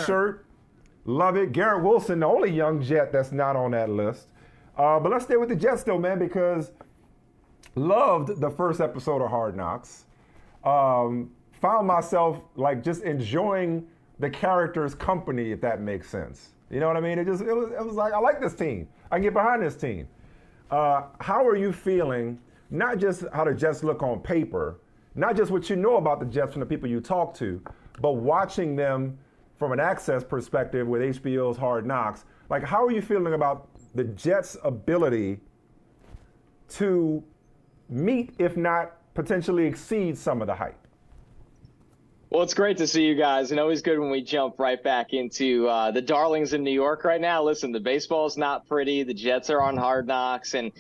shirt. Love it. Garrett Wilson, the only young Jet that's not on that list. But let's stay with the Jets, though, man, because loved the first episode of Hard Knocks. Found myself, like, just enjoying the characters' company, if that makes sense. You know what I mean? It was like, I like this team. I can get behind this team. How are you feeling, not just how the Jets look on paper, not just what you know about the Jets from the people you talk to, but watching them from an access perspective with HBO's Hard Knocks? Like, how are you feeling about the Jets' ability to meet, if not potentially exceed, some of the hype? Well, it's great to see you guys, and always good when we jump right back into the darlings in New York right now. Listen, the baseball's not pretty. The Jets are on Hard Knocks, and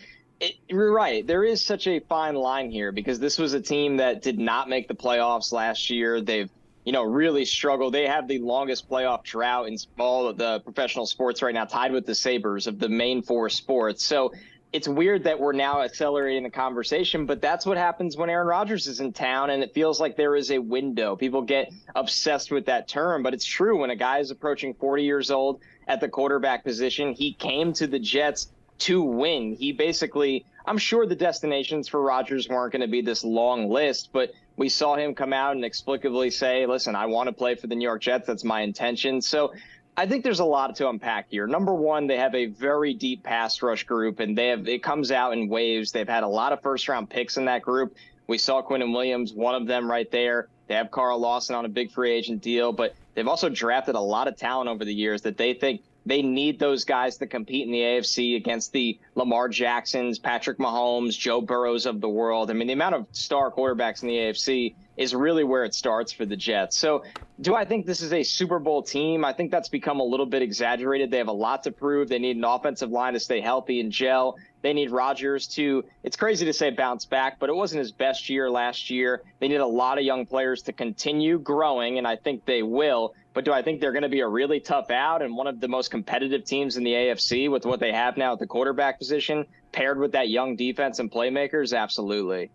you're right. There is such a fine line here because this was a team that did not make the playoffs last year. They've really struggled. They have the longest playoff drought in all of the professional sports right now, tied with the Sabres of the main four sports. So it's weird that we're now accelerating the conversation, but that's what happens when Aaron Rodgers is in town, and it feels like there is a window. People get obsessed with that term, but it's true. When a guy is approaching 40 years old at the quarterback position, he came to the Jets to win. He basically, I'm sure the destinations for Rodgers weren't going to be this long list, but we saw him come out and explicitly say, listen, I want to play for the New York Jets. That's my intention. So I think there's a lot to unpack here. Number one, they have a very deep pass rush group, and it comes out in waves. They've had a lot of first-round picks in that group. We saw Quinnen Williams, one of them right there. They have Carl Lawson on a big free agent deal, but they've also drafted a lot of talent over the years that they think they need those guys to compete in the AFC against the Lamar Jacksons, Patrick Mahomes, Joe Burrows of the world. I mean, the amount of star quarterbacks in the AFC is really where it starts for the Jets. So do I think this is a Super Bowl team? I think that's become a little bit exaggerated. They have a lot to prove. They need an offensive line to stay healthy and gel. They need Rodgers to, it's crazy to say bounce back, but it wasn't his best year last year. They need a lot of young players to continue growing, and I think they will. But do I think they're going to be a really tough out and one of the most competitive teams in the AFC with what they have now at the quarterback position, paired with that young defense and playmakers? Absolutely.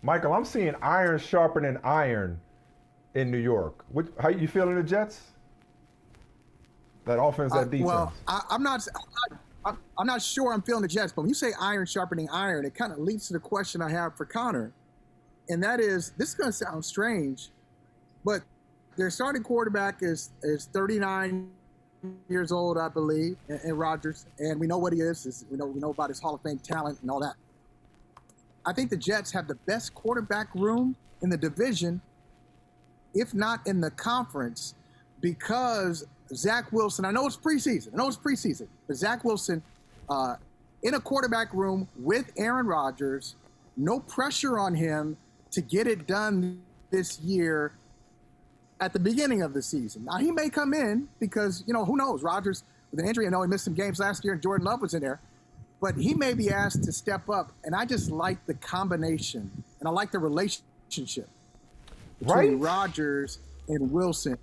Michael, I'm seeing iron sharpening iron in New York. How you feeling the Jets? That offense, that defense. Well, I'm not sure I'm feeling the Jets, but when you say iron sharpening iron, it kind of leads to the question I have for Connor, and that is, this is going to sound strange, but their starting quarterback is 39 years old, I believe, and Rodgers, and we know what he is. We know about his Hall of Fame talent and all that. I think the Jets have the best quarterback room in the division, if not in the conference, because Zach Wilson, I know it's preseason, but Zach Wilson in a quarterback room with Aaron Rodgers, no pressure on him to get it done this year at the beginning of the season. Now, he may come in because, who knows, Rodgers with an injury, I know he missed some games last year and Jordan Love was in there, but he may be asked to step up, and I just like the combination, and I like the relationship between Rodgers and Wilson.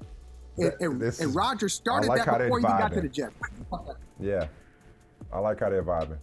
And Rodgers started like that before he even got to the Jets. Yeah, I like how they're vibing.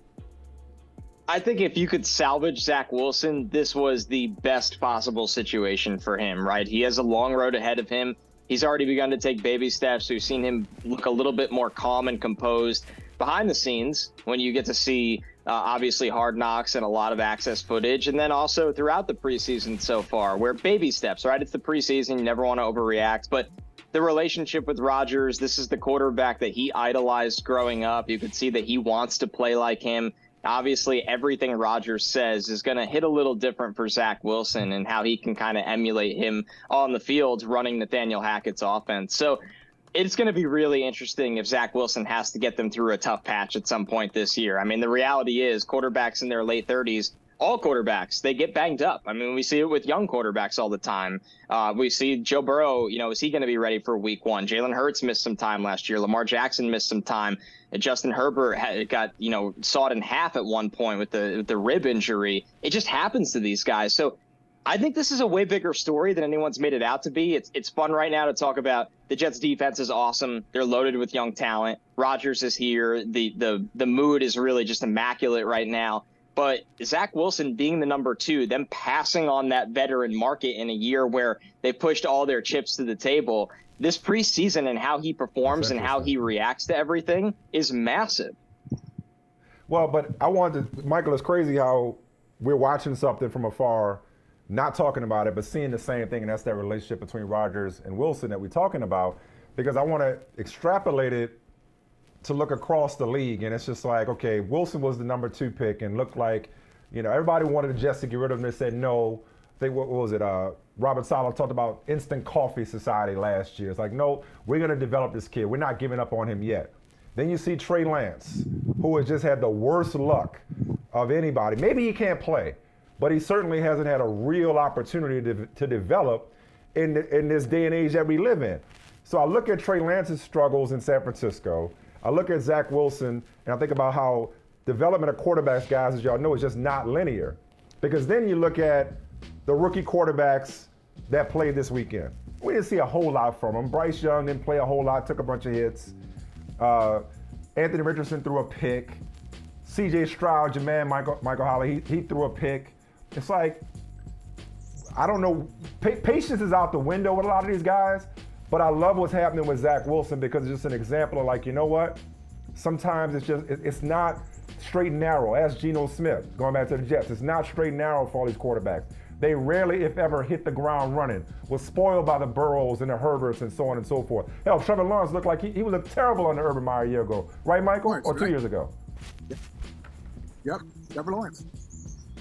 I think if you could salvage Zach Wilson, this was the best possible situation for him, right? He has a long road ahead of him. He's already begun to take baby steps. We've seen him look a little bit more calm and composed behind the scenes when you get to see, obviously, Hard Knocks and a lot of access footage. And then also throughout the preseason so far, where baby steps, right? It's the preseason. You never want to overreact. But the relationship with Rodgers, this is the quarterback that he idolized growing up. You could see that he wants to play like him. Obviously, everything Rodgers says is going to hit a little different for Zach Wilson and how he can kind of emulate him on the field running Nathaniel Hackett's offense. So it's going to be really interesting if Zach Wilson has to get them through a tough patch at some point this year. I mean, the reality is quarterbacks in their late 30s, all quarterbacks, they get banged up. I mean, we see it with young quarterbacks all the time. We see Joe Burrow, is he going to be ready for week one? Jalen Hurts missed some time last year. Lamar Jackson missed some time. And Justin Herbert got, sawed in half at one point with the rib injury. It just happens to these guys. So I think this is a way bigger story than anyone's made it out to be. It's fun right now to talk about the Jets defense is awesome. They're loaded with young talent. Rodgers is here. The mood is really just immaculate right now. But Zach Wilson being the number two, them passing on that veteran market in a year where they pushed all their chips to the table, this preseason and how he performs and how he reacts to everything is massive. Well, but I wanted to, Michael, it's crazy how we're watching something from afar, not talking about it, but seeing the same thing, and that's that relationship between Rodgers and Wilson that we're talking about, because I want to extrapolate it to look across the league, and it's just like, okay, Wilson was the number 2 pick and looked like, everybody wanted the Jets to get rid of him. They said no. I think, what was it? Robert Saleh talked about instant coffee society last year. It's like, no, we're going to develop this kid. We're not giving up on him yet. Then you see Trey Lance, who has just had the worst luck of anybody. Maybe he can't play, but he certainly hasn't had a real opportunity to develop in this day and age that we live in. So I look at Trey Lance's struggles in San Francisco. I look at Zach Wilson, and I think about how development of quarterbacks, guys, as y'all know, is just not linear. Because then you look at the rookie quarterbacks that played this weekend. We didn't see a whole lot from them. Bryce Young didn't play a whole lot, took a bunch of hits. Anthony Richardson threw a pick. C.J. Stroud, your man, Michael Holley, he threw a pick. It's like, I don't know, patience is out the window with a lot of these guys, but I love what's happening with Zach Wilson because it's just an example of like, you know what? Sometimes it's not straight and narrow. Ask Geno Smith, going back to the Jets. It's not straight and narrow for all these quarterbacks. They rarely, if ever, hit the ground running. Was spoiled by the Burrows and the Herberts and so on and so forth. Hell, Trevor Lawrence looked like he looked terrible under Urban Meyer a year ago. Right, Michael? Lawrence, or 2 right. years ago? Yep, Trevor Lawrence.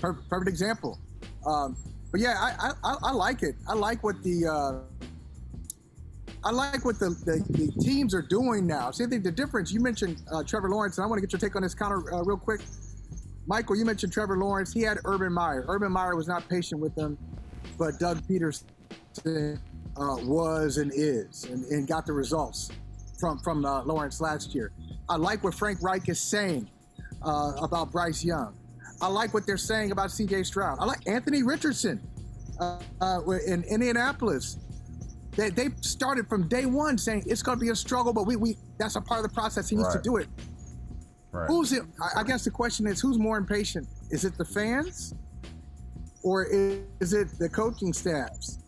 Perfect example. But yeah, I like it. I like what the teams are doing now. See, I think the difference, you mentioned Trevor Lawrence, and I want to get your take on this, Connor, real quick. Michael, you mentioned Trevor Lawrence. He had Urban Meyer. Urban Meyer was not patient with him, but Doug Peterson was and is and got the results from Lawrence last year. I like what Frank Reich is saying about Bryce Young. I like what they're saying about C.J. Stroud. I like Anthony Richardson in Indianapolis. They started from day one saying it's going to be a struggle, but we that's a part of the process. He needs to do it. Right. I guess the question is, who's more impatient? Is it the fans or is it the coaching staffs?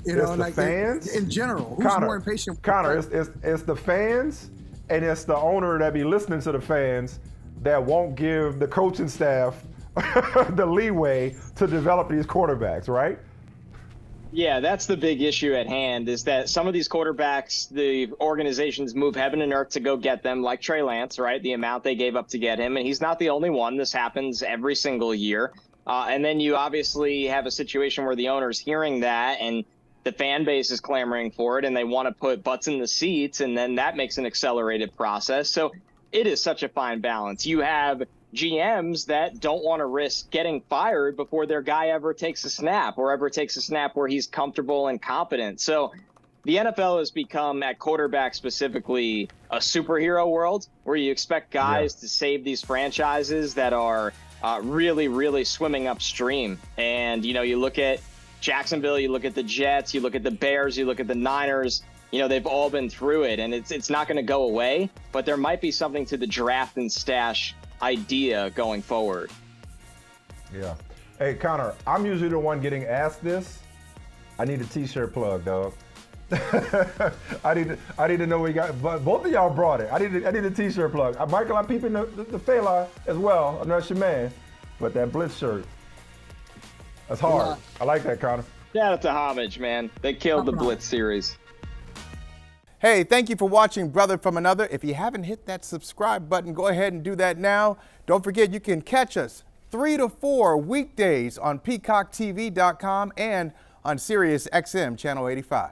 The fans? In general, who's more impatient? Connor, it's the fans, and it's the owner that be listening to the fans that won't give the coaching staff the leeway to develop these quarterbacks, right? Yeah, that's the big issue at hand, is that some of these quarterbacks, the organizations move heaven and earth to go get them, like Trey Lance, right? The amount they gave up to get him. And he's not the only one. This happens every single year. And then you obviously have a situation where the owner's hearing that and the fan base is clamoring for it and they want to put butts in the seats. And then that makes an accelerated process. So it is such a fine balance. You have GMs that don't want to risk getting fired before their guy ever takes a snap or ever takes a snap where he's comfortable and competent. So the NFL has become, at quarterback specifically, a superhero world where you expect guys to save these franchises that are really, really swimming upstream. And, you look at Jacksonville, you look at the Jets, you look at the Bears, you look at the Niners, they've all been through it, and it's not going to go away, but there might be something to the draft and stash idea going forward. Yeah. Hey, Connor, I'm usually the one getting asked this. I need a t-shirt plug, dog. I need to know what you got. But both of y'all brought it. I need a t-shirt plug. Michael, I'm peeping the Fela as well. I know that's your man. But that Blitz shirt, that's hard. Yeah. I like that, Connor. Yeah, it's a homage, man. They killed the Blitz series. Hey, thank you for watching Brother from Another. If you haven't hit that subscribe button, go ahead and do that now. Don't forget, you can catch us 3 to 4 weekdays on PeacockTV.com and on Sirius XM Channel 85.